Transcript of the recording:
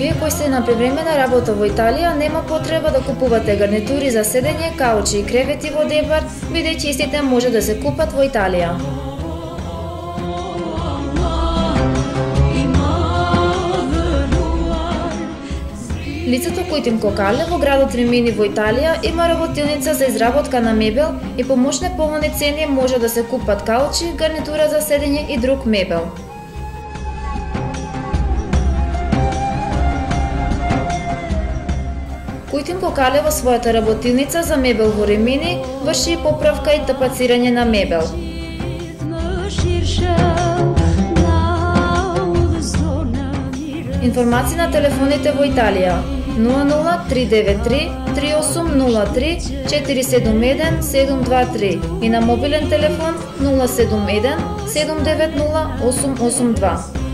Вие кои сте на привремена работа во Италија нема потреба да купувате гарнитури за седење, каучи и кревети во Дебар, бидејќи истите може да се купат во Италија. Лицето Кујтин Кокале во градот Римини во Италија има работилница за изработка на мебел и по мошни поволни цени може да се купат каучи, гарнитура за седење и друг мебел. Кујтин Кокале во својата работилница за мебел во Римини врши поправка и тапацирање на мебел. Информации на телефоните во Италија 00 393 3803 471 723 и на мобилен телефон 071 790 882.